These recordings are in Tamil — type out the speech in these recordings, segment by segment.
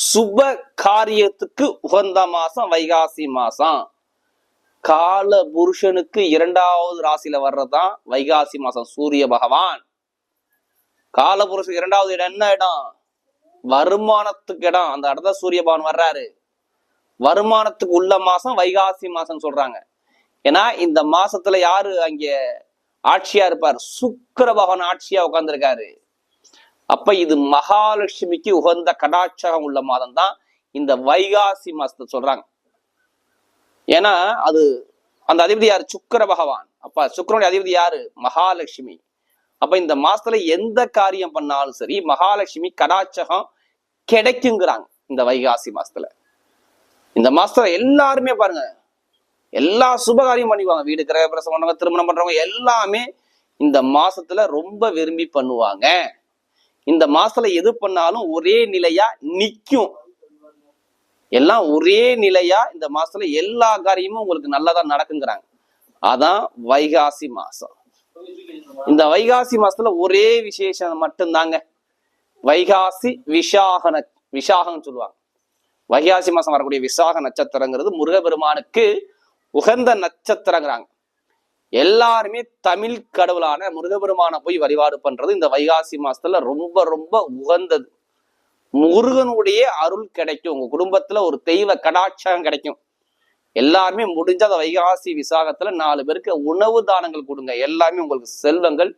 சுப காரியத்துக்கு உகந்த மாசம் வைகாசி மாசம். கால புருஷனுக்கு 2வது ராசியில வர்றதுதான் வைகாசி மாசம். சூரிய பகவான் கால புருஷன் 2வது இடம் என்ன இடம்? வருமானத்துக்கு இடம். அந்த இடத்துல சூரிய பகவான் வர்றாரு. வருமானத்துக்கு உள்ள மாசம் வைகாசி மாசம் சொல்றாங்க. ஏன்னா இந்த மாசத்துல யாரு அங்க ஆட்சியா இருப்பார்? சுக்கிர பகவான் ஆட்சியா உட்கார்ந்துருக்காரு. அப்ப இது மகாலட்சுமிக்கு உகந்த கடாட்சகம் உள்ள மாதம் தான் இந்த வைகாசி மாசத்தை சொல்றாங்க. ஏன்னா அது அந்த அதிபதி யாரு? சுக்கிர பகவான். அப்ப சுக்கிரனுடைய அதிபதி யாரு? மகாலட்சுமி. அப்ப இந்த மாசத்துல எந்த காரியம் பண்ணாலும் சரி மகாலட்சுமி கடாட்சகம் கிடைக்குங்கிறாங்க. இந்த வைகாசி மாசத்துல இந்த மாசத்துல எல்லாருமே பாருங்க எல்லா சுபகாரியம் பண்ணிக்குவாங்க. வீடு கிரக பிரசவம் பண்ணவங்க, திருமணம் பண்றவங்க எல்லாமே இந்த மாசத்துல ரொம்ப விரும்பி பண்ணுவாங்க. இந்த மாசத்துல எது பண்ணாலும் ஒரே நிலையா நிக்கும். எல்லாம் ஒரே நிலையா இந்த மாசத்துல எல்லா காரியமும் உங்களுக்கு நல்லதா நடக்குங்கிறாங்க. அதான் வைகாசி மாசம். இந்த வைகாசி மாசத்துல ஒரே விசேஷம் மட்டும்தாங்க. வைகாசி விசாகம் சொல்லுவாங்க. வைகாசி மாசம் வரக்கூடிய விசாக நட்சத்திரங்கிறது முருகபெருமானுக்கு உகந்த நட்சத்திரங்கிறாங்க. எல்லாருமே தமிழ் கடவுளான முருகபெருமான போய் வழிபாடு பண்றது இந்த வைகாசி மாசத்துல ரொம்ப ரொம்ப உகந்தது. முருகனுடைய அருள் கிடைக்கும். உங்க குடும்பத்துல ஒரு தெய்வ கடாட்சகம் கிடைக்கும். எல்லாருமே முடிஞ்ச அந்த வைகாசி விசாகத்துல 4 பேருக்கு உணவு தானங்கள் கொடுங்க. எல்லாமே உங்களுக்கு செல்வங்கள்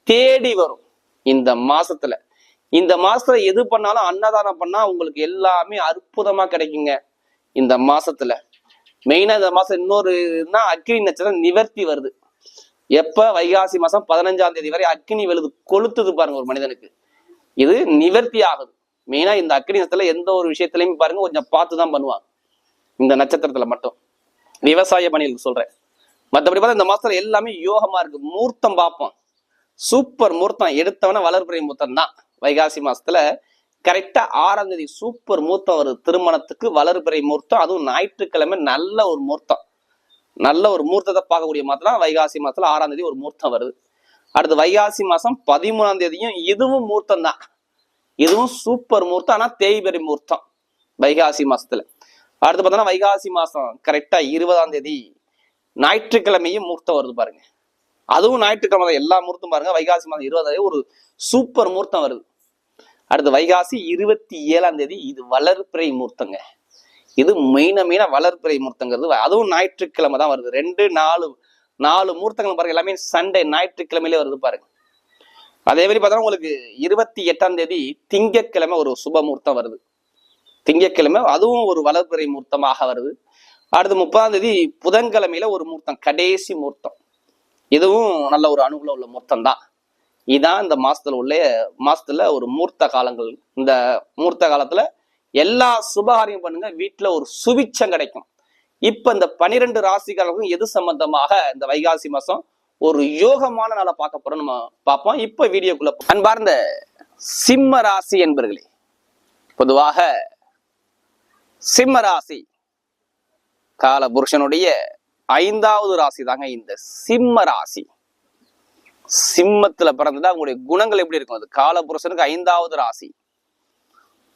தேடி வரும். இந்த மாசத்துல எது பண்ணாலும் அன்னதானம் பண்ணா உங்களுக்கு எல்லாமே அற்புதமா கிடைக்குங்க. இந்த மாசத்துல மெயினா இந்த மாசம் இன்னொரு அக்னி நட்சத்திரம் நிவர்த்தி வருது. எப்ப? வைகாசி மாசம் 15ஆம் தேதி வரை அக்னி வெளுது கொளுத்துது பாருங்க ஒரு மனிதனுக்கு. இது நிவர்த்தி ஆகுது. மெயினா இந்த அக்னி நட்சத்திரத்துல எந்த ஒரு விஷயத்திலையும் பாருங்க கொஞ்சம் பார்த்துதான் பண்ணுவாங்க. இந்த நட்சத்திரத்துல மட்டும் விவசாய பணிகளுக்கு சொல்றேன். மற்றபடி பார்த்தா இந்த மாசத்துல எல்லாமே யோகமா இருக்கு. மூர்த்தம் பார்ப்போம். சூப்பர் மூர்த்தம் எடுத்தவன வளர்பிறை மூர்த்தம் தான். வைகாசி மாசத்துல கரெக்டா 6ஆம் தேதி சூப்பர் மூர்த்தம் வருது. திருமணத்துக்கு வளர்பிறை மூர்த்தம். அதுவும் ஞாயிற்றுக்கிழமை நல்ல ஒரு மூர்த்தம். நல்ல ஒரு மூர்த்தத்தை பார்க்கக்கூடிய மாதம் வைகாசி மாசத்துல 6ஆம் தேதி ஒரு மூர்த்தம் வருது. அடுத்து வைகாசி மாசம் 13ஆம் தேதியும் இதுவும் மூர்த்தம் தான். இதுவும் சூப்பர் மூர்த்தம். ஆனா தேய்பிறை மூர்த்தம் வைகாசி மாசத்துல. அடுத்து பார்த்தோம்னா வைகாசி மாசம் கரெக்டா 20ஆம் தேதி ஞாயிற்றுக்கிழமையும் மூர்த்தம் வருது பாருங்க. அதுவும் ஞாயிற்றுக்கிழமை தான். எல்லா மூர்த்தம் பாருங்க. வைகாசி மாசம் 20ஆம் தேதி ஒரு சூப்பர் மூர்த்தம் வருது. அடுத்து வைகாசி 27ஆம் தேதி இது வளர்பிறை மூர்த்தங்க. இது மெயின வளர்பிறை மூர்த்தங்கிறது அதுவும் ஞாயிற்றுக்கிழமை தான் வருது. 2 4 மூர்த்தங்கள் பாருங்க. எல்லாமே சண்டே ஞாயிற்றுக்கிழமையிலே வருது பாருங்க. அதே மாதிரி பார்த்தா உங்களுக்கு 28ஆம் தேதி திங்கட்கிழமை ஒரு சுப மூர்த்தம் வருது. திங்கட்கிழமை அதுவும் ஒரு வளர்பிறை மூர்த்தமாக வருது. அடுத்து 30ஆம் தேதி புதன்கிழமையில ஒரு மூர்த்தம், கடைசி மூர்த்தம். இதுவும் நல்ல ஒரு அனுகூலம் உள்ள மூர்த்தம் தான். இதான் இந்த மாசத்துல ஒரு மூர்த்த காலங்கள். இந்த மூர்த்த காலத்துல எல்லா சுபகாரியம் பண்ணுங்க. வீட்டுல ஒரு சுபிச்சம் கிடைக்கும். இப்ப இந்த 12 ராசிக்காரர்களுக்கும் எது சம்பந்தமாக இந்த வைகாசி மாசம் ஒரு யோகமான நாளை பார்க்க போறோம். நம்ம பார்ப்போம். இப்ப வீடியோக்குள்ள அன்பார்ந்த சிம்ம ராசி என்பர்களே, பொதுவாக சிம்ம ராசி கால புருஷனுடைய 5வது ராசி தாங்க இந்த சிம்ம ராசி. சிம்மத்துல பிறந்ததா உங்களுடைய குணங்கள் எப்படி இருக்கும்? அது கால புருஷனுக்கு 5வது ராசி.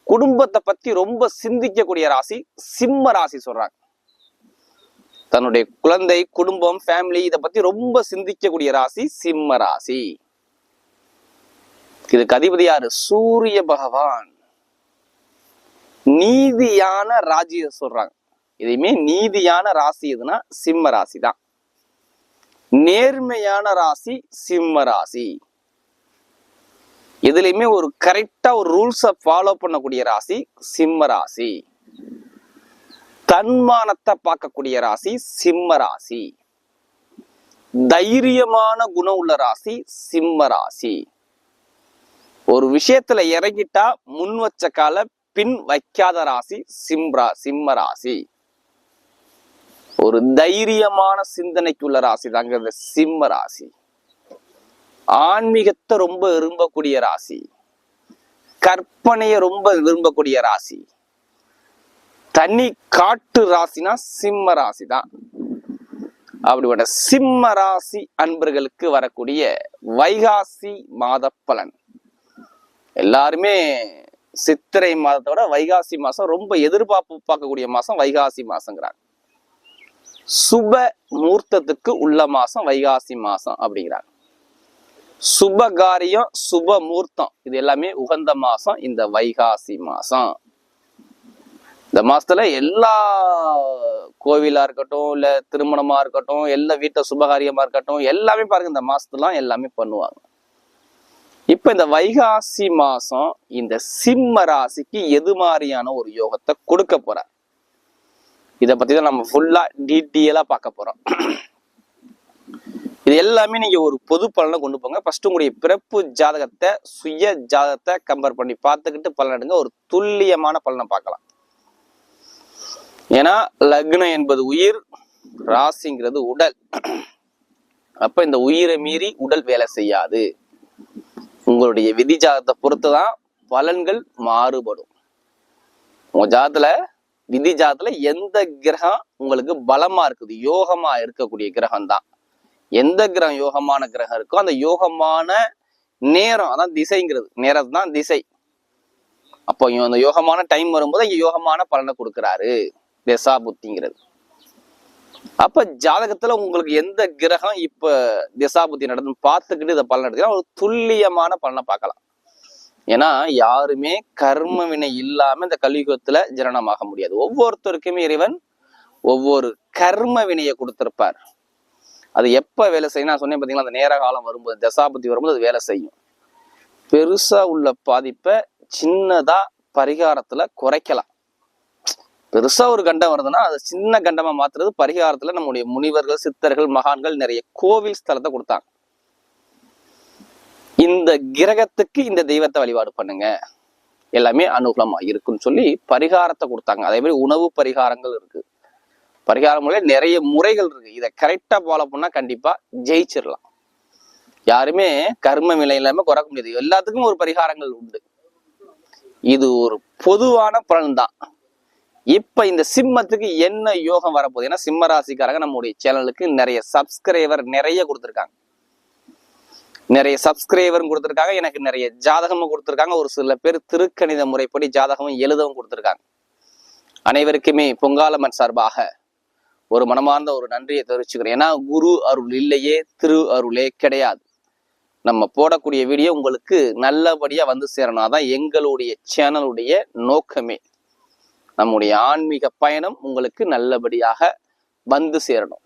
குடும்பத்தை பத்தி ரொம்ப சிந்திக்கக்கூடிய ராசி சிம்ம ராசி சொல்றாங்க. தன்னுடைய குழந்தை, குடும்பம், ஃபேமிலி இதை பத்தி ரொம்ப சிந்திக்கக்கூடிய ராசி சிம்ம ராசி. இதுக்கு அதிபதி யாரு? சூரிய பகவான். நீதியான ராஜியை சொல்றாங்க. இதையுமே நீதியான ராசி எதுனா சிம்ம ராசி தான். நேர்மையான ராசி சிம்ம ராசி. இதுலயுமே ஒரு கரெக்டா ஒரு ரூல்ஸை ஃபாலோ பண்ணக்கூடிய ராசி சிம்ம ராசி. தன்மானத்தை பார்க்கக்கூடிய ராசி சிம்ம ராசி. தைரியமான குணம் உள்ள ராசி சிம்ம ராசி. ஒரு விஷயத்துல இறங்கிட்டா முன் வச்ச கால பின் வைக்காத ராசி சிம்ம ராசி. ஒரு தைரியமான சிந்தனைக்குள்ள ராசி தாங்க இந்த சிம்ம ராசி. ஆன்மீகத்தை ரொம்ப விரும்பக்கூடிய ராசி. கற்பனையை ரொம்ப விரும்பக்கூடிய ராசி. தனி காட்டு ராசினா சிம்ம ராசி தான். அப்படிப்பட்ட சிம்ம ராசி அன்பர்களுக்கு வரக்கூடிய வைகாசி மாத பலன் எல்லாருமே சித்திரை மாதத்தோட வைகாசி மாசம் ரொம்ப எதிர்பார்ப்பு பார்க்கக்கூடிய மாசம் வைகாசி மாசங்கிறாங்க. சுப மூர்த்தத்துக்கு உள்ள மாசம் வைகாசி மாசம் அப்படிங்கிறாங்க. சுப காரியம் சுப மூர்த்தம் இது எல்லாமே உகந்த மாசம் இந்த வைகாசி மாசம். இந்த மாசத்துல எல்லா கோவிலா இருக்கட்டும், இல்ல திருமணமா இருக்கட்டும், எல்லா வீட்டை சுபகாரியமா இருக்கட்டும், எல்லாமே பாருங்க இந்த மாசத்துலாம் எல்லாமே பண்ணுவாங்க. இப்ப இந்த வைகாசி மாசம் இந்த சிம்ம ராசிக்கு எது மாதிரியான ஒரு யோகத்தை கொடுக்க போற, இத பத்தி தான் நம்ம ஃபுல்லா டீட்டெயிலா பார்க்க போறோம். இது எல்லாமே நீங்க ஒரு பொது பலனை கொண்டு போங்க. ஃபர்ஸ்ட் உங்களுடைய பிறப்பு ஜாதகத்தை சுய ஜாதகத்தை கம்பேர் பண்ணி பார்த்துக்கிட்டு பலன் எடுங்க. ஒரு துல்லியமான பலனை பார்க்கலாம். ஏன்னா லக்னம் என்பது உயிர், ராசிங்கிறது உடல். அப்ப இந்த உயிரை மீறி உடல் வேலை செய்யாது. உங்களுடைய விதி ஜாதகத்தை பொறுத்துதான் பலன்கள் மாறுபடும். உங்க ஜாதத்துல விதி ஜாதத்துல எந்த கிரகம் உங்களுக்கு பலமா இருக்குது, யோகமா இருக்கக்கூடிய கிரகம் தான். எந்த கிரகம் யோகமான கிரகம் இருக்கோ அந்த யோகமான நேரம், அதான் திசைங்கிறது, நேரம் தான் திசை. அப்போ அந்த யோகமான டைம் வரும்போது இங்க யோகமான பலனை கொடுக்குறாரு திசா புத்திங்கிறது. அப்ப ஜாதகத்துல உங்களுக்கு எந்த கிரகம் இப்ப திசா புத்தி நடந்து பார்த்துக்கிட்டு இதை பலன் எடுத்துக்கலாம், ஒரு துல்லியமான பலனை பார்க்கலாம். ஏன்னா யாருமே கர்ம வினை இல்லாம இந்த கலியுகத்துல ஜனனமாக முடியாது. ஒவ்வொருத்தருக்குமே இறைவன் ஒவ்வொரு கர்ம வினையை கொடுத்திருப்பார். அது எப்ப வேலை செய்யும் நான் சொன்னேன் பாத்தீங்களா, அந்த நேர காலம் வரும்போது தசாபுத்தி வரும்போது அது வேலை செய்யும். பெருசா உள்ள பாதிப்பை சின்னதா பரிகாரத்துல குறைக்கலாம். பெருசா ஒரு கண்டம் வருதுன்னா அது சின்ன கண்டமா மாத்துறது பரிகாரத்துல நம்முடைய முனிவர்கள், சித்தர்கள், மகான்கள் நிறைய கோவில் ஸ்தலத்தை கொடுத்தாங்க. இந்த கிரகத்துக்கு இந்த தெய்வத்தை வழிபாடு பண்ணுங்க, எல்லாமே அனுகூலமா இருக்குன்னு சொல்லி பரிகாரத்தை கொடுத்தாங்க. அதே மாதிரி உணவு பரிகாரங்கள் இருக்கு, பரிகார முறையில நிறைய முறைகள் இருக்கு. இதை கரெக்டா ஃபாலோ பண்ணா கண்டிப்பா ஜெயிச்சிடலாம். யாருமே கர்ம விலை இல்லாம குறைக்க முடியாது. எல்லாத்துக்கும் ஒரு பரிகாரங்கள் உண்டு. இது ஒரு பொதுவான பலன் தான். இப்ப இந்த சிம்மத்துக்கு என்ன யோகம் வரப்போகுது? ஏன்னா சிம்ம ராசிக்காரங்க நம்முடைய சேனலுக்கு நிறைய சப்ஸ்கிரைபர் நிறைய கொடுத்துருக்காங்க, நிறைய சப்ஸ்கிரைபரும் கொடுத்துருக்காங்க, எனக்கு நிறைய ஜாதகமும் கொடுத்துருக்காங்க. ஒரு சில பேர் திருக்கணித முறைப்படி ஜாதகமும் எழுதவும் கொடுத்துருக்காங்க. அனைவருக்குமே பொங்காலம்மன் சார்பாக ஒரு மனமார்ந்த ஒரு நன்றியை தெரிவிச்சுக்கிறேன். ஏன்னா குரு அருள் இல்லையே திரு அருளே கிடையாது. நம்ம போடக்கூடிய வீடியோ உங்களுக்கு நல்லபடியா வந்து சேரணும், அதான் எங்களுடைய சேனலுடைய நோக்கமே. நம்முடைய ஆன்மீக பயணம் உங்களுக்கு நல்லபடியாக வந்து சேரணும்.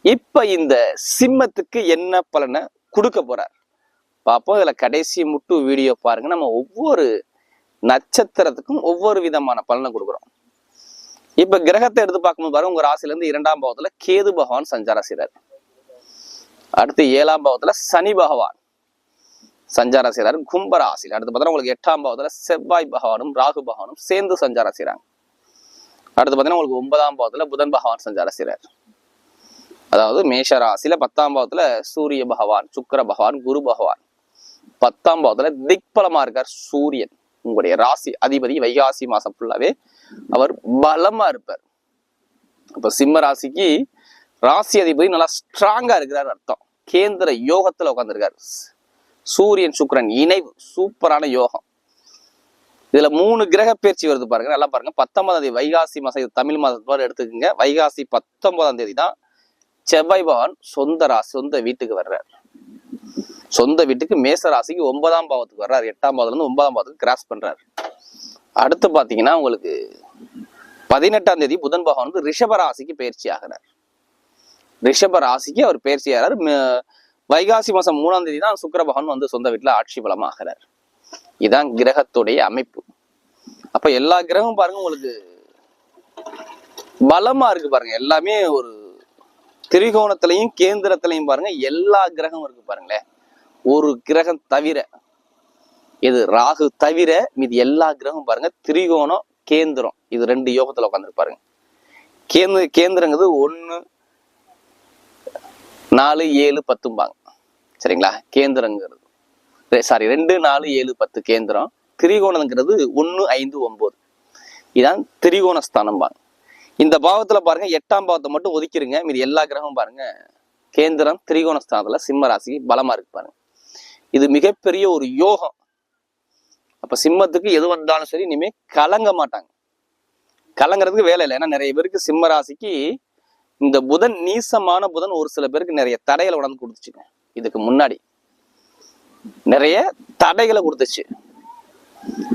இப்ப இந்த சிம்மத்துக்கு என்ன பலனை கொடுக்க போறார் பார்ப்போம். இதுல கடைசி முட்டு வீடியோ பாருங்க. நம்ம ஒவ்வொரு நட்சத்திரத்துக்கும் ஒவ்வொரு விதமான பலனை கொடுக்குறோம். இப்ப கிரகத்தை எடுத்து பார்க்கும்போது பாருங்க, உங்க ராசில இருந்து 2ஆம் பாவத்துல கேது பகவான் சஞ்சாரம் செய்றார். அடுத்து 7ஆம் பாவத்துல சனி பகவான் சஞ்சாரம் செய்றாரு கும்ப ராசியில். அடுத்து பார்த்தீங்கன்னா உங்களுக்கு 8ஆம் பாவத்துல செவ்வாய் பகவானும் ராகு பகவானும் சேர்ந்து சஞ்சாரம் செய்றாங்க. அடுத்து பார்த்தீங்கன்னா உங்களுக்கு 9ஆம் பாவத்துல புதன் பகவான் சஞ்சாரம் செய்றாரு. அதாவது மேஷ ராசியில 10ஆம் பாவத்துல சூரிய பகவான், சுக்கிர பகவான், குரு பகவான். 10ஆம் பாவத்துல திக்பலமா இருக்கார் சூரியன். உங்களுடைய ராசி அதிபதி வைகாசி மாசம் ஃபுல்லாவே அவர் பலமா இருப்பார். இப்ப சிம்ம ராசிக்கு ராசி அதிபதி நல்லா ஸ்ட்ராங்கா இருக்கிறார் அர்த்தம். கேந்திர யோகத்துல உட்கார்ந்துருக்காரு. சூரியன் சுக்கிரன் இணைவு சூப்பரான யோகம். இதுல 3 கிரக பயிற்சி வருது பாருங்க, நல்லா பாருங்க. 19ஆம் தேதி வைகாசி மாசம், இது தமிழ் மாதத்தோட எடுத்துக்கோங்க. வைகாசி 19ஆம் தேதி தான் செவ்வாய் பகவான் சொந்த ராசி சொந்த வீட்டுக்கு வர்றார். சொந்த வீட்டுக்கு மேச ராசிக்கு 9ஆம் பாவத்துக்கு வர்றாரு. 8ஆம் பாவத்துல இருந்து 9ஆம் பாவத்துக்கு கிராஸ் பண்றாரு. அடுத்து பாத்தீங்கன்னா உங்களுக்கு 18ஆம் தேதி புதன் பகவான் வந்து ரிஷப ராசிக்கு பயிற்சி ஆகிறார். ரிஷப ராசிக்கு அவர் பயிற்சி ஆகிறார். வைகாசி மாசம் 3ஆம் தேதி தான் சுக்கிர பகவான் வந்து சொந்த வீட்டுல ஆட்சி பலமா ஆகிறார். இதான் கிரகத்துடைய அமைப்பு. அப்ப எல்லா கிரகமும் பாருங்க உங்களுக்கு பலமா இருக்கு பாருங்க. எல்லாமே ஒரு திரிகோணத்திலையும் கேந்திரத்திலையும் பாருங்க எல்லா கிரகமும் இருக்கு பாருங்களேன். ஒரு கிரகம் தவிர, இது ராகு தவிர மீது எல்லா கிரகம் பாருங்க திரிகோணம் கேந்திரம், இது 2 யோகத்துல உட்காந்துருக்கு பாருங்க. கேந்திரங்கிறது 1 4 7 10 சரிங்களா. கேந்திரங்கிறது 2 4 7 10 கேந்திரம். திரிகோணங்கிறது 1 5 9, இதான் திரிகோண ஸ்தானம் பாருங்க. இந்த பாவத்துல பாருங்க 8ஆம் பாவத்தை மட்டும் ஒதுக்கிருங்க, மீது எல்லா கிரகமும் பாருங்க கேந்திரம் திரிகோண ஸ்தானத்துல சிம்ம ராசிக்கு பலமா இருக்கு பாருங்க. இது மிகப்பெரிய ஒரு யோகம். அப்ப சிம்மத்துக்கு எது வந்தாலும் சரி இனிமே கலங்க மாட்டாங்க. கலங்கிறதுக்கு வேலை இல்லை. ஏன்னா நிறைய பேருக்கு சிம்ம ராசிக்கு இந்த புதன், நீசமான புதன் ஒரு சில பேருக்கு நிறைய தடைகளை உடந்து கொடுத்துச்சுங்க. இதுக்கு முன்னாடி நிறைய தடைகளை கொடுத்துச்சு.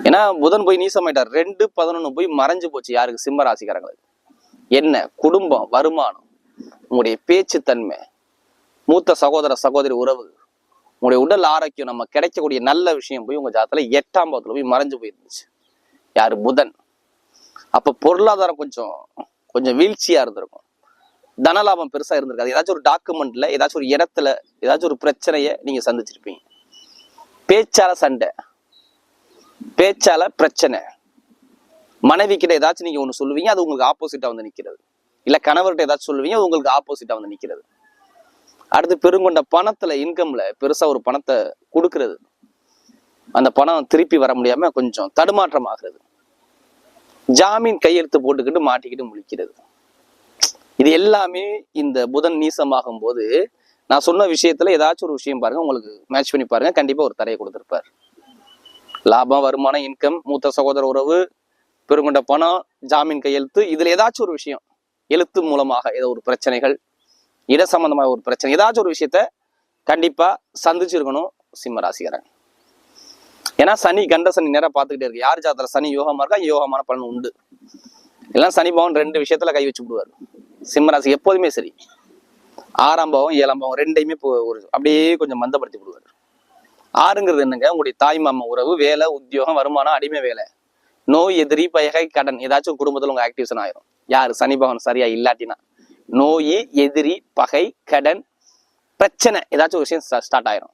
ஏன்னா புதன் போய் நீசமாயிட்டார். 2-11 போய் மறைஞ்சு போச்சு. யாருக்கு? சிம்ம ராசிக்காரங்களுக்கு. என்ன? குடும்பம், வருமானம், உங்களுடைய பேச்சு தன்மை, மூத்த சகோதர சகோதரி உறவு, உங்களுடைய உடல் ஆரோக்கியம், நம்ம கிடைக்கக்கூடிய நல்ல விஷயம் போய் உங்க ஜாதகத்துல 8ஆம் பாவத்துல போய் மறைஞ்சு போயிருந்துச்சு. யாரு? புதன். அப்ப பொருளாதாரம் கொஞ்சம் வீழ்ச்சியா இருந்திருக்கும். தனலாபம் பெருசா இருந்திருக்காது. ஏதாச்சும் ஒரு டாக்குமெண்ட்ல, ஏதாச்சும் ஒரு இடத்துல, ஏதாச்சும் ஒரு பிரச்சனைய நீங்க சந்திச்சிருப்பீங்க. பேச்சால சண்டை, பேச்சால பிரச்சனை, மனைவி கிட்ட ஏதாச்சும் நீங்க ஒண்ணு சொல்லுவீங்க, அது உங்களுக்கு ஆப்போசிட்டா வந்து நிக்கிறது. இல்ல கணவர்கிட்ட ஏதாச்சும் சொல்லுவீங்க, அது உங்களுக்கு ஆப்போசிட்டா வந்து நிக்கிறது. அடுத்து பெருங்கொண்ட பணத்துல, இன்கம்ல பெருசா ஒரு பணத்தை கொடுக்கறது, அந்த பணம் திருப்பி வர முடியாம கொஞ்சம் தடுமாற்றம் ஆகுறது. ஜாமீன் கையெழுத்து போட்டுக்கிட்டு மாட்டிக்கிட்டு முழிக்கிறது. இது எல்லாமே இந்த புதன் நீசமாகும் போது நான் சொன்ன விஷயத்துல ஏதாச்சும் ஒரு விஷயம் பாருங்க, உங்களுக்கு மேட்ச் பண்ணி பாருங்க, கண்டிப்பா ஒரு தடையை கொடுத்திருப்பார். லாபம், வருமானம், இன்கம், மூத்த சகோதர உறவு, பெருங்கொண்ட பணம், ஜாமீன் கையெழுத்து, இதுல ஏதாச்சும் ஒரு விஷயம், எழுத்து மூலமாக ஏதோ ஒரு பிரச்சனைகள், இட சம்பந்தமாக ஒரு பிரச்சனை, ஏதாச்சும் ஒரு விஷயத்த கண்டிப்பா சந்திச்சிருக்கணும் சிம்ம ராசிக்காரன். ஏன்னா சனி, கண்ட சனி நேரம் பார்த்துக்கிட்டே இருக்கு. யார் ஜாதகத்துல சனி யோகமா இருக்கா, யோகமான பலன் உண்டு. எல்லாம் சனி பவன் 2 விஷயத்துல கை வச்சு விடுவார் சிம்ம ராசி எப்போதுமே சரி. 6ஆம் பாவம் 7ஆம் பாவம் 2யுமே ஒரு அப்படியே கொஞ்சம் மந்தப்படுத்தி விடுவார். 6ங்கிறது என்னங்க? உங்களுடைய தாய் மாமா உறவு, வேலை, உத்தியோகம், வருமானம், அடிமை வேலை, நோய், எதிரி, பகை, கடன், ஏதாச்சும் குடும்பத்துல உங்க ஆக்டிவேஷன் ஆயிரும். யாரு? சனி பகவான் சரியா இல்லாட்டினா நோய், எதிரி, பகை, கடன், பிரச்சனை, ஏதாச்சும் ஒரு விஷயம் ஸ்டார்ட் ஆயிரும்.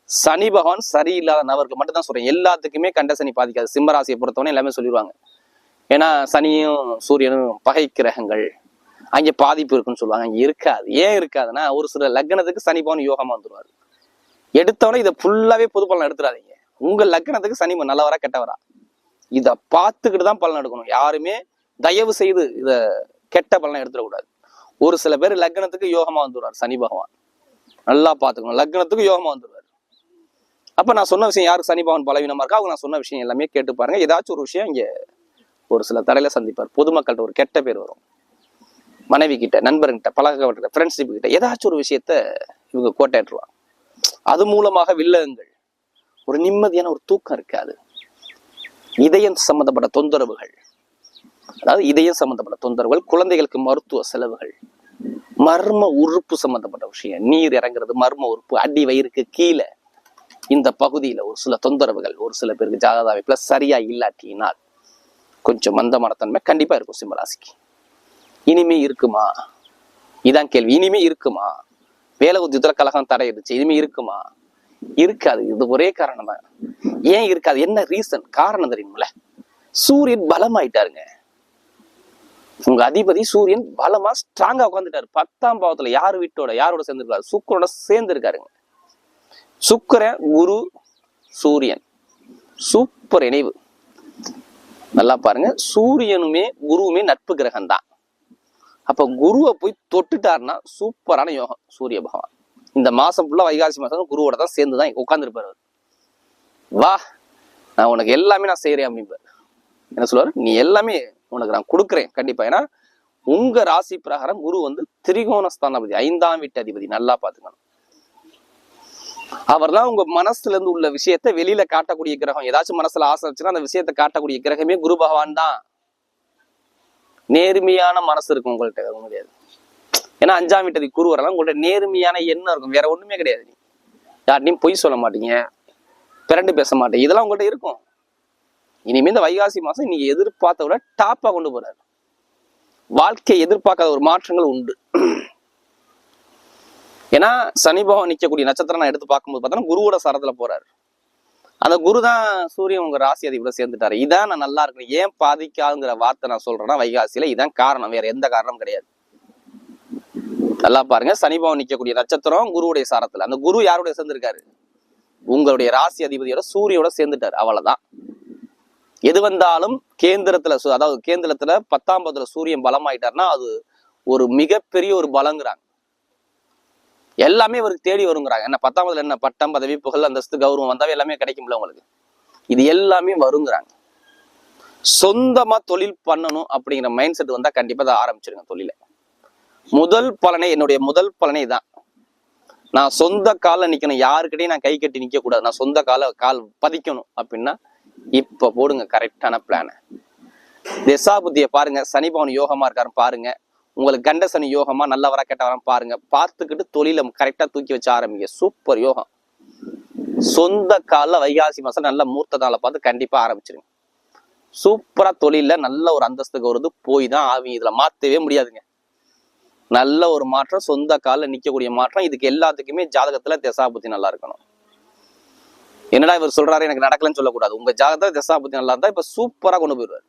சனி பகவான் சரியில்லாத நபருக்கு மட்டும் தான் சொல்றேன். எல்லாத்துக்குமே கண்ட சனி பாதிக்காது. சிம்மராசியை பொறுத்தவரை எல்லாமே சொல்லிடுவாங்க. ஏன்னா சனியும் சூரியனும் பகை கிரகங்கள், அங்கே பாதிப்பு இருக்குன்னு சொல்லுவாங்க. அங்கே இருக்காது. ஏன் இருக்காதுன்னா, ஒரு சில லக்னத்துக்கு சனி பகவான் யோகமா வந்துருவாரு. எடுத்தவொடனே இதை ஃபுல்லாவே பொது பலன் எடுத்துடாதீங்க. உங்க லக்னத்துக்கு சனி நல்லவரா கெட்டவரா இத பார்த்துக்கிட்டு தான் பலன் எடுக்கணும். யாருமே தயவு செய்து இத கெட்ட பலனை எடுத்துடக்கூடாது. ஒரு சில பேர் லக்னத்துக்கு யோகமா வந்துடுவார் சனி பகவான். நல்லா பார்த்துக்கணும். லக்னத்துக்கு யோகமா வந்துடுவார். அப்ப நான் சொன்ன விஷயம் யாருக்கு சனி பகவான் பலவீனமா இருக்கா, அவங்க நான் சொன்ன விஷயம் எல்லாமே கேட்டு பாருங்க. ஏதாச்சும் ஒரு விஷயம் இங்க ஒரு சில தடையில சந்திப்பார். பொதுமக்கள்கிட்ட ஒரு கெட்ட பேர் வரும். மனைவி கிட்ட, நண்பர்கிட்ட, பழக ஃப்ரெண்ட்ஷிப் கிட்ட ஏதாச்சும் ஒரு விஷயத்த இவங்க கோட்டையாற்றுவாங்க. அது மூலமாக வில்லகங்கள், ஒரு நிம்மதியான ஒரு தூக்கம் இருக்காது. இதயம் சம்பந்தப்பட்ட தொந்தரவுகள், அதாவது இதயம் சம்பந்தப்பட்ட தொந்தரவுகள், குழந்தைகளுக்கு மருத்துவ செலவுகள், மர்ம உறுப்பு சம்பந்தப்பட்ட விஷயம், நீர் இறங்குறது, மர்ம உறுப்பு, அடி வயிறுக்கு கீழே இந்த பகுதியில ஒரு சில தொந்தரவுகள், ஒரு சில பேருக்கு ஜாதக அமைப்புல சரியா இல்லாட்டினால் கொஞ்சம் மந்தமான கண்டிப்பா இருக்கும் சிம்மராசிக்கு. இனிமே இருக்குமா? இதான் கேள்வி. இனிமே இருக்குமா? வேலை உத்தியத்துல கலகம் தடையிடுச்சு, இனிமே இருக்குமா? இருக்காது. இது ஒரே காரணம் தான். ஏன் இருக்காது? என்ன ரீசன்? காரணம் தெரியுமில்ல? சூரியன் பலமாயிட்டாருங்க. உங்க அதிபதி சூரியன் பலமா ஸ்ட்ராங்கா உட்காந்துட்டாரு. 10ஆம் பாவத்துல யாரோட சேர்ந்திருக்காரு? சுக்கிரனோட சேர்ந்து இருக்காருங்க. சுக்கிரன், குரு, சூரியன் சூப்பர் இணைவு. நல்லா பாருங்க. சூரியனுமே குருவுமே நட்பு கிரகம் தான். அப்ப குருவை போய் தொட்டுட்டாருன்னா சூப்பரான யோகம் சூரிய பகவான். இந்த மாசம் ஃபுல்லா வைகாசி மாசம் குருவோட தான் சேர்ந்துதான் உட்கார்ந்துருப்பாரு. வா, நான் உனக்கு எல்லாமே நான் செய்யறேன் அப்படின்பாரு. என்ன சொல்லுவாரு? நீ எல்லாமே உனக்கு நான் கொடுக்குறேன் கண்டிப்பா. ஏன்னா உங்க ராசி பிரகாரம் குரு திரிகோண ஸ்தானாதிபதி, 5ஆம் வீட்டு அதிபதி. நல்லா பாத்துக்கணும். அவர் தான் உங்க மனசுல இருந்து உள்ள விஷயத்த வெளியில காட்டக்கூடிய கிரகம். ஏதாச்சும் மனசுல ஆசை வச்சுன்னா அந்த விஷயத்த காட்டக்கூடிய கிரகமே குரு பகவான் தான். நேர்மையான மனசு இருக்கும் உங்கள்கிட்ட முடியாது. ஏன்னா 5ஆம் வீட்டு குரு வரலாம். உங்கள்ட்ட நேர்மையான எண்ணம் இருக்கும். வேற ஒண்ணுமே கிடையாது. நீ யார்ட்டையும் பொய் சொல்ல மாட்டீங்க, பிறண்டு பேச மாட்டீங்க. இதெல்லாம் உங்கள்ட்ட இருக்கும். இனிமே இந்த வைகாசி மாசம் நீங்க எதிர்பார்த்த விட டாப்பா கொண்டு போறாரு. வாழ்க்கை எதிர்பார்க்காத ஒரு மாற்றங்கள் உண்டு. ஏன்னா சனி பகவான் நிக்கக்கூடிய நட்சத்திரம் நான் எடுத்து பார்க்கும்போது பார்த்தோன்னா குருவோட சாரத்துல போறாரு. அந்த குரு தான் சூரியன் உங்க ராசி அதிபதியோட சேர்ந்துட்டாரு. இதான் நான் நல்லா இருக்கணும். ஏன் பாதிக்காதுங்கிற வார்த்தை நான் சொல்றேன்னா வைகாசியில இதான் காரணம், வேற எந்த காரணமும் கிடையாது. நல்லா பாருங்க. சனி பகவான் நிக்கக்கூடிய நட்சத்திரம் குருவுடைய சாரத்துல. அந்த குரு யாரோட சேர்ந்திருக்காரு? உங்களுடைய ராசி அதிபதியோட சூரியோட சேர்ந்துட்டாரு. அவ்வளவுதான். எது வந்தாலும் கேந்திரத்துல, அதாவது கேந்திரத்துல 10ஆம் பாவத்துல சூரியன் பலமாயிட்டாருன்னா அது ஒரு மிகப்பெரிய ஒரு பலங்கிறாங்க. எல்லாமே இவருக்கு தேடி வருங்கிறாங்க. என்ன 10ஆம் பாவத்துல என்ன பட்டம், பதவி, புகழ், அந்தஸ்து, கௌரவம் வந்தாவே எல்லாமே கிடைக்கும்ல உங்களுக்கு. இது எல்லாமே வருங்கிறாங்க. சொந்தமா தொழில் பண்ணணும் அப்படிங்கிற மைண்ட் செட் வந்தா கண்டிப்பா அதை ஆரம்பிச்சிருங்க தொழில. முதல் பலனே, என்னுடைய முதல் பலனே தான். நான் சொந்த கால நிக்கணும், யாருக்கிட்டையும் நான் கை கட்டி நிக்க கூடாது, நான் சொந்த கால் பதிக்கணும் அப்படின்னா இப்ப போடுங்க கரெக்டான பிளான. திசாபுத்திய பாருங்க, சனி பவன் யோகமா இருக்காரு பாருங்க, உங்களுக்கு கண்ட சனி யோகமா நல்லவரா கெட்டவரா பாருங்க, பார்த்துக்கிட்டு தொழில கரெக்டா தூக்கி வச்சு ஆரம்பிங்க. சூப்பர் யோகம். சொந்த கால வைகாசி மாசம் நல்ல மூர்த்த நாளை பார்த்து கண்டிப்பா ஆரம்பிச்சிருங்க. சூப்பரா தொழில நல்ல ஒரு அந்தஸ்துக்கு வருது, போய் தான் ஆவி, இதுல மாத்தவே முடியாதுங்க. நல்ல ஒரு மாற்றம், சொந்த கால நிக்கக்கூடிய மாற்றம். இதுக்கு எல்லாத்துக்குமே ஜாதகத்துல திசாபுத்தி நல்லா இருக்கணும். என்னடா இவர் சொல்றாரு எனக்கு நடக்கலன்னு சொல்லக்கூடாது. உங்க ஜாதகத்துல திசாபுத்தி நல்லா இருந்தா இப்ப சூப்பரா கொண்டு போயிடுவாரு.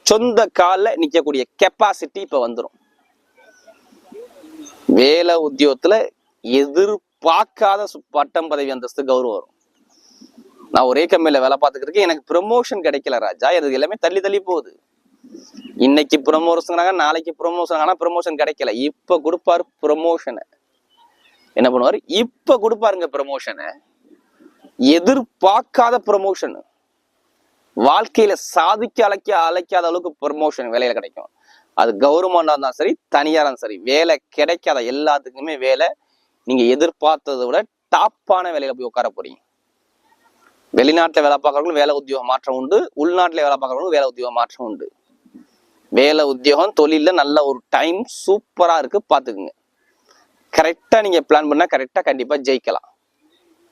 சொந்த கால நிக்கக்கூடிய கெப்பாசிட்டி இப்ப வந்துடும். வேலை உத்தியோகத்துல எதிர்பார்க்காத பட்டம் பதவி அந்தஸ்து கௌரவம் வரும். நான் ஒரே கம்பெனில வேலை பார்த்துக்கிறதுக்கு எனக்கு ப்ரமோஷன் கிடைக்கல ராஜா, இது எல்லாமே தள்ளி தள்ளி போகுது. இன்னைக்கு ப்ரமோஷன், நாளைக்கு ப்ரமோஷன், ஆனா ப்ரமோஷன் கிடைக்கல. இப்ப கொடுப்பாரு ப்ரமோஷனை. என்ன பண்ணுவாரு, இப்ப கொடுப்பாருங்க ப்ரமோஷனை. எதிர்பார்க்காத ப்ரமோஷன், வாழ்க்கையில சாதிக்க அழைக்காத அளவுக்கு ப்ரமோஷன் வேலையில கிடைக்கும். அது கவர்மெண்டா இருந்தாலும் சரி, தனியாரா இருந்தாலும் சரி, வேலை கிடைக்காத எல்லாத்துக்குமே வேலை நீங்க எதிர்பார்த்ததை விட டாப்பான வேலையில போய் உட்கார போறீங்க. வெளிநாட்டுல வேலை பார்க்கறவங்களும் வேலை உத்தியோக மாற்றம் உண்டு, உள்நாட்டுல வேலை பார்க்கறவங்களும் வேலை உத்தியோக மாற்றம் உண்டு. வேலை உத்தியோகம் தொழில நல்ல ஒரு டைம் சூப்பரா இருக்கு, பாத்துக்குங்க. கரெக்டா நீங்க பிளான் பண்ணா கரெக்டா கண்டிப்பா ஜெயிக்கலாம்.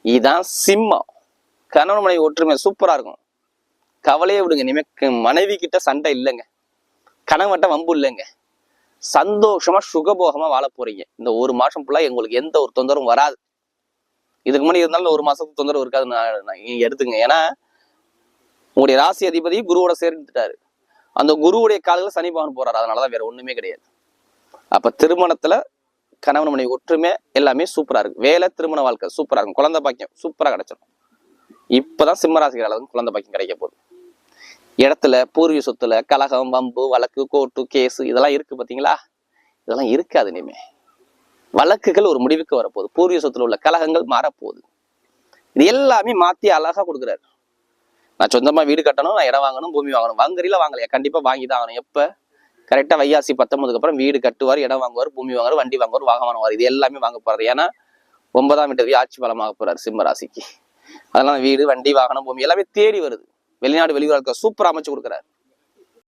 இதுதான் சிம்மம். கணவன் மனைவி ஒற்றுமை சூப்பரா இருக்கும். கவலையே விடுங்க, இனிமே மனைவி கிட்ட சண்டை இல்லைங்க, கணவன்கிட்ட வம்பு இல்லைங்க. சந்தோஷமா சுகபோகமா வாழ போறீங்க. இந்த ஒரு மாசம் ஃபுல்லா உங்களுக்கு எந்த ஒரு தொந்தரவும் வராது. இதுக்கு முன்னாடி இருந்தாலும் ஒரு மாசத்துக்கு தொந்தரவு இருக்காதுன்னு எடுத்துங்க. ஏன்னா உங்களுடைய ராசி அதிபதி குருவோட சேர்ந்துட்டாரு. அந்த குருவுடைய காலில் சனி பகவான் போறாரு, அதனாலதான் வேற ஒண்ணுமே கிடையாது. அப்ப திருமணத்துல கணவன் மனைவி ஒற்றுமை எல்லாமே சூப்பரா இருக்கு. வேலை, திருமண வாழ்க்கை சூப்பரா இருக்கும். குழந்தை பாக்கியம் சூப்பரா கிடைச்சிடும். இப்பதான் சிம்ம ராசிக்காரர்களுக்கு குழந்தை பாக்கியம் கிடைக்க போகுது. இடத்துல பூர்வீக சொத்துல கலகம், வம்பு, வழக்கு, கோர்ட்டு, கேஸ் இதெல்லாம் இருக்கு பாத்தீங்களா? இதெல்லாம் இருக்காது. இனிமே வழக்குகள் ஒரு முடிவுக்கு வரப்போகுது. பூர்வீக சொத்துல உள்ள கலகங்கள் மாறப்போகுது. இது எல்லாமே மாத்தி அழகா கொடுக்குறாரு. நான் சொந்தமா வீடு கட்டணும், நான் இடம் வாங்கணும், பூமி வாங்கணும். வாங்குறீங்களா? வாங்கலையா? கண்டிப்பா வாங்கிதான் ஆகணும். எப்ப? கரெக்டா வைகாசி 19 அப்புறம் வீடு கட்டுவார், இடம் வாங்குவார், பூமி வாங்குவார், வண்டி வாங்குவார், வாகனம் வாங்குவார். இது எல்லாமே வாங்க போறாரு. ஏன்னா 9ஆம் வீட்டு ஆட்சி பலமாக போறாரு சிம்ம ராசிக்கு. அதனால வீடு, வண்டி, வாகனம், பூமி எல்லாமே தேடி வருது. வெளிநாடு வெளியூர் சூப்பரா அமைச்சு கொடுக்குறாரு.